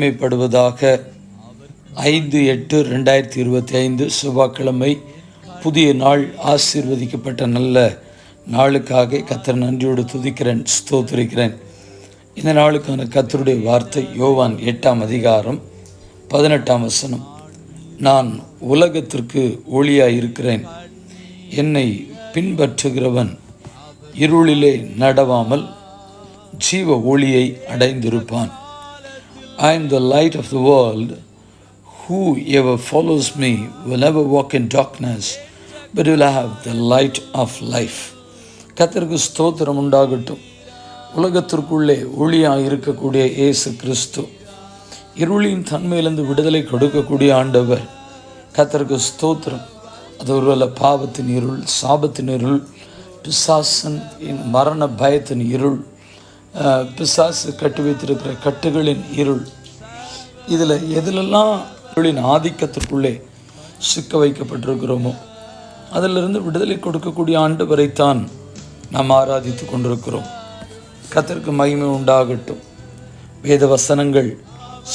மேம்படுவதாக. 5/8/2025 செவ்வாய்க்கிழமை. புதிய நாள், ஆசீர்வதிக்கப்பட்ட நல்ல நாளுக்காக கர்த்தர் நன்றியோடு துதிக்கிறேன், ஸ்தோத்திரிக்கிறேன். இந்த நாளுக்கான கர்த்தருடைய வார்த்தை யோவான் 8:18. நான் உலகத்திற்கு ஒளியாய் இருக்கிறேன். என்னை பின்பற்றுகிறவன் இருளிலே நடவாமல் ஜீவ ஒளியை அடைந்திருப்பான். I am the light of the world. Whoever follows me will never walk in darkness, but will have the light of life. கர்த்தருக்கு ஸ்தோத்திரம் உண்டாகட்டும். உலகத்திற்குள்ளே ஒளியாக இருக்கக்கூடிய இயேசு கிறிஸ்து, இருளின் தன்மையிலிருந்து விடுதலை கொடுக்கக்கூடிய ஆண்டவர். கர்த்தருக்கு ஸ்தோத்திரம். அது ஒருவேளை பாவத்தின் இருள், சாபத்தின் இருள், பிசாசன் மரண பயத்தின் இருள், பிசாசு கட்டி வைத்திருக்கிற கட்டுகளின் இருள், இதில் எதிலெல்லாம் இருளின் ஆதிக்கத்திற்குள்ளே சிக்க வைக்கப்பட்டிருக்கிறோமோ அதிலிருந்து விடுதலை கொடுக்கக்கூடிய ஆண்டவரைத்தான் நாம் ஆராதித்து கொண்டிருக்கிறோம். கர்த்தருக்கு மகிமை உண்டாகட்டும். வேத வசனங்கள்,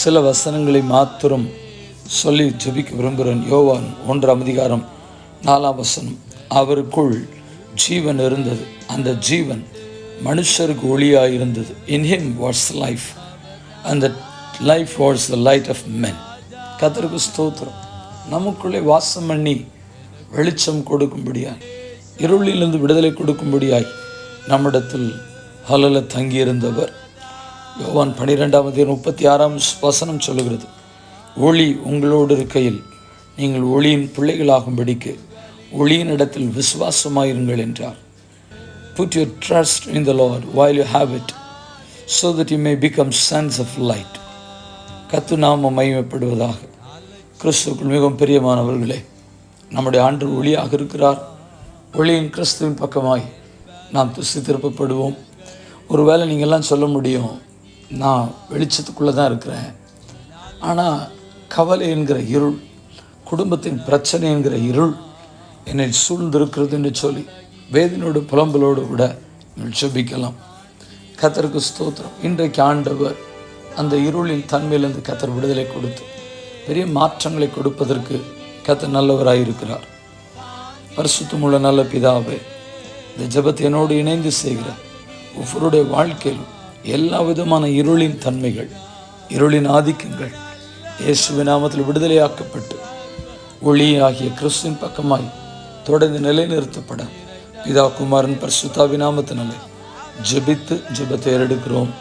சில வசனங்களை மாத்திரம் சொல்லி ஜெபிக்க விரும்புகிறேன். யோவான் 1:4. அவருக்குள் ஜீவன் இருந்தது, அந்த ஜீவன் மனுஷருக்கு ஒளியாக இருந்தது. In him was life and the life was the light of men. கர்த்தருக்கு ஸ்தோத்திரம். நமக்குள்ளே வாசம் பண்ணி வெளிச்சம் கொடுக்கும்படியாய், இருளிலிருந்து விடுதலை கொடுக்கும்படியாய் நம்மிடத்தில் ஹலல தங்கியிருந்தவர். யோவான் 12:36 சொல்லுகிறது, ஒளி உங்களோடு இருக்கையில் நீங்கள் ஒளியின் பிள்ளைகளாகும்படிக்கு ஒளியின் இடத்தில் விசுவாசமாயிருங்கள் என்றார். Put your trust in the Lord while you have it, so that you may become sons of light. கர்த்தர் நாமம் மகிமைப்படுவதாக. கிறிஸ்துவுக்குள் மிகவும் பிரியமானவர்களே, நம்முடைய ஆண்டவர் ஒளியாக இருக்கிறார். ஒளியின் கிறிஸ்துவின் பக்கமாய் நாம் திசை திருப்பப்படுவோம். ஒருவேளை நீங்கள்லாம் சொல்ல முடியும், நான் வெளிச்சத்துக்குள்ளே தான் இருக்கிறேன், ஆனால் கவலை என்கிற இருள், குடும்பத்தின் பிரச்சனை என்கிற இருள் என்னை சூழ்ந்திருக்கிறது என்று சொல்லி வேதனோடு புலம்பலோடு கூட ஜெபிக்கலாம். கர்த்தருக்கு ஸ்தோத்திரம். இன்றைக்கு ஆண்டவர் அந்த இருளின் தன்மையிலிருந்து கர்த்தர் விடுதலை கொடுத்து பெரிய மாற்றங்களை கொடுப்பதற்கு கர்த்தர் நல்லவராயிருக்கிறார். பரிசுத்தமுள்ள நல்ல பிதாவே, இந்த ஜெபத்தை என்னோடு இணைந்து செய்கிற ஒவ்வொருடைய வாழ்க்கையிலும் எல்லா விதமான இருளின் தன்மைகள், இருளின் ஆதிக்கங்கள் இயேசுவின் நாமத்தில் விடுதலையாக்கப்பட்டு ஒளியாகிய கிறிஸ்துவின் பக்கமாய் தொடர்ந்து நிலைநிறுத்தப்பட பிதா, குமாரன், பரிசுத்தாவின் நாமத்தினாலே ஜெபித்து ஜெபத்தை ஏறெடுக்கிறோம்.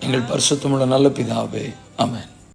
எங்கள் பரிசுத்தமுள்ள நல்ல பிதாவே, ஆமென்.